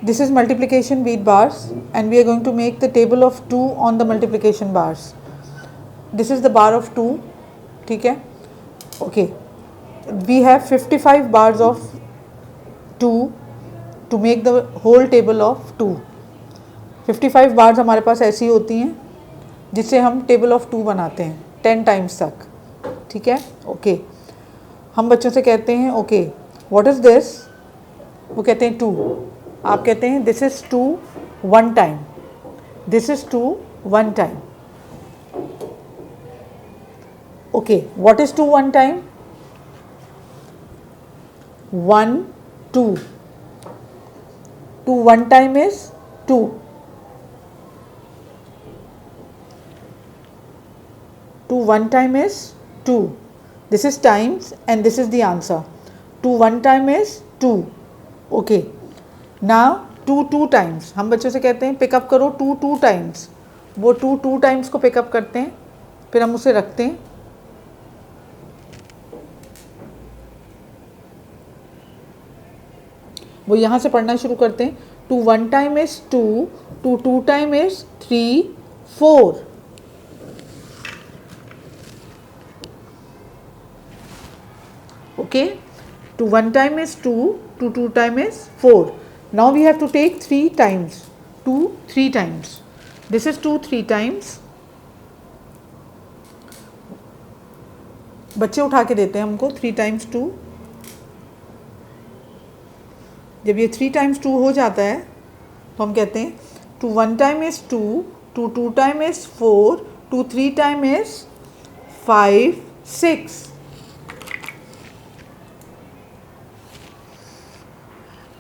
This is multiplication with bars, and we are going to make the table of 2 on the multiplication bars. This is the bar of 2, ठीक है. Okay, we have 55 bars of 2 to make the whole table of 2. 55 bars हमारे पास ऐसी होती हैं जिससे हम table of 2 बनाते हैं 10 टाइम्स तक, ठीक है. ओके, हम बच्चों से कहते हैं ओके व्हाट इज़ दिस, वो कहते हैं 2. आप कहते हैं this is 2 1 time, this is 2 1 time. Okay, what is 2 1 time? 1 2. 2 1 time is 2. 2 1 time is 2. This is times and this is the answer. 2 1 time is 2. Okay. Now 2 2 times. हम बच्चों से कहते हैं पिकअप करो 2 2 times. वो 2 2 times को पिकअप करते हैं, फिर हम उसे रखते हैं. वो यहाँ से पढ़ना शुरू करते हैं. 2 1 time is 2. 2 2 time is 3 4. Okay, 2 1 time is 2, 2 2 time is 4. Now we have to take 3 times. 2 3 times. This is 2 3 times. बच्चे उठा के देते हैं हमको 3 times 2. जब ये 3 times 2 हो जाता है तो हम कहते हैं 2 1 time is 2, 2 2 time is 4, 2 3 time is 5 6.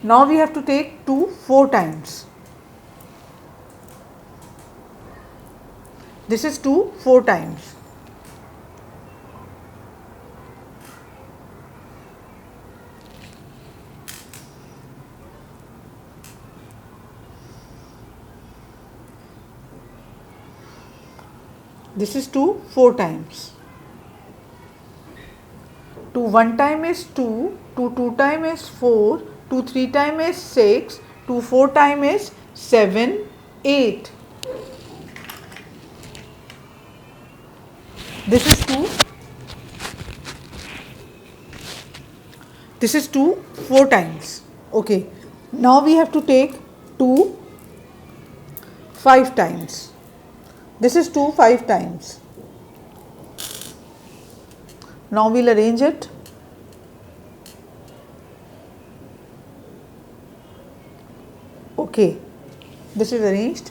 Now we have to take 2 4 times. This is 2 4 times. This is 2 4 times. 2 1 time is 2, 2 2 time is 4, 2 3 time is 6, 2 4 time is 7 8. This is 2. This is 2 4 times. Okay. Now we have to take 2 5 times. This is 2 5 times. Now we'll arrange it. Okay, this is arranged.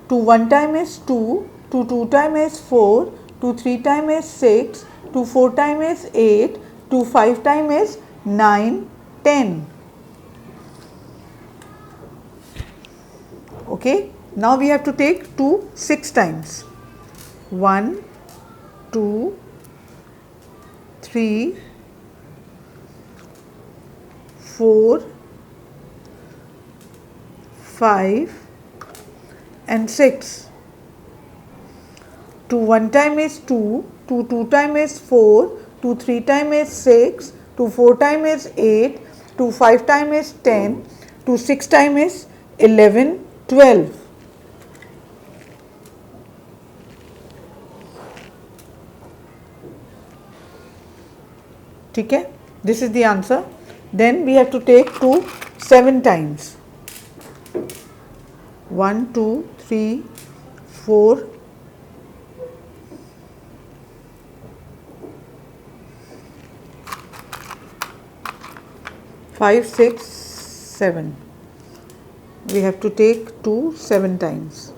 2 1 time is 2, 2 2 time is 4, 2 3 time is 6, 2 4 time is 8, 2 5 time is 9 10. Okay, now we have to take 2 6 times. 1 2 3 4 5 and 6. 2 1 time is 2, 2 2 time is 4, 2 3 time is 6, 2 4 time is 8, 2 5 time is 10, 2 6 time is 11 12. ठीक है, this is the answer. Then we have to take 2 7 times. 1 2 3 4 5 6 7. We have to take 2 7 times.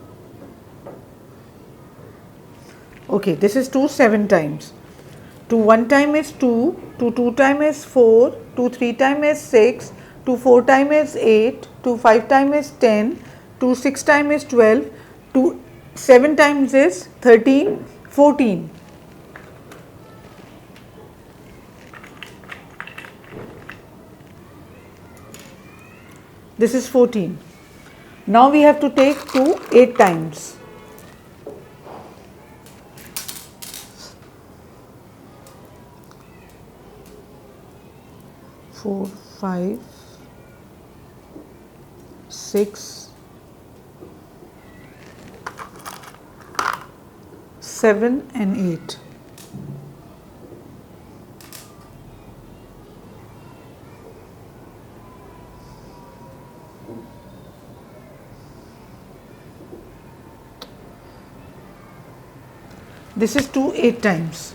Okay, this is 2 7 times. 2 1 time is 2, 2 2 time is 4, 2 3 time is 6, 2 4 time is 8, 2 5 time is 10, 2 6 time is 12, 2 7 times is 13 14. This is 14. Now we have to take 2 8 times. 4 5 6, 7 and 8. This is 2 8 times.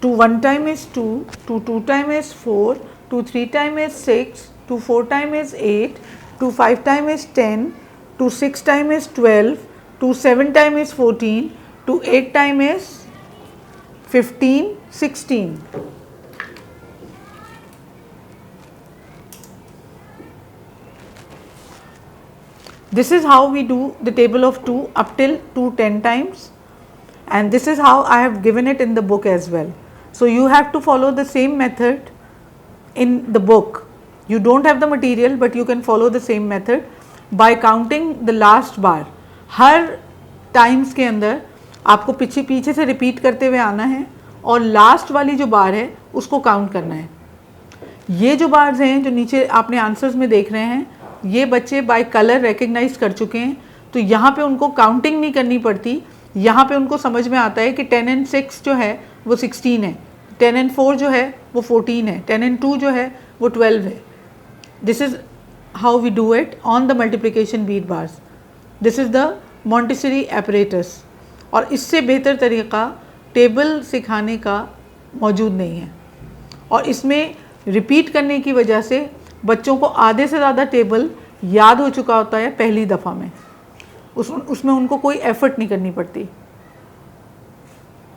2 1 time is 2, 2 2 time is 4, 2 3 time is 6, 2 4 time is 8, 2 5 time is 10, 2 6 time is 12, 2 7 time is 14, 2 8 time is 15, 16. This is how we do the table of 2 up till 2 10 times. And this is how I have given it in the book as well. So you have to follow the same method in the book. You don't have the material, but you can follow the same method by counting the last bar. Her times के अंदर आपको पीछे से repeat करते हुए आना है और लास्ट वाली जो बार है उसको काउंट करना है. ये जो बार्स हैं जो नीचे आपने आंसर्स में देख रहे हैं, ये बच्चे बाय कलर रिकग्नाइज कर चुके हैं, तो यहाँ पे उनको काउंटिंग नहीं करनी पड़ती. यहाँ पे उनको समझ में आता है कि 10 and 6 जो है वो 16 है, 10 and 4 जो है वो 14 है, 10 and 2 जो है वो 12 है. This is how we do it on the multiplication bead bars. This is the Montessori apparatus. और इससे बेहतर तरीक़ा टेबल सिखाने का मौजूद नहीं है. और इसमें रिपीट करने की वजह से बच्चों को आधे से ज़्यादा टेबल याद हो चुका होता है पहली दफ़ा में. उसमें उनको कोई एफ़र्ट नहीं करनी पड़ती.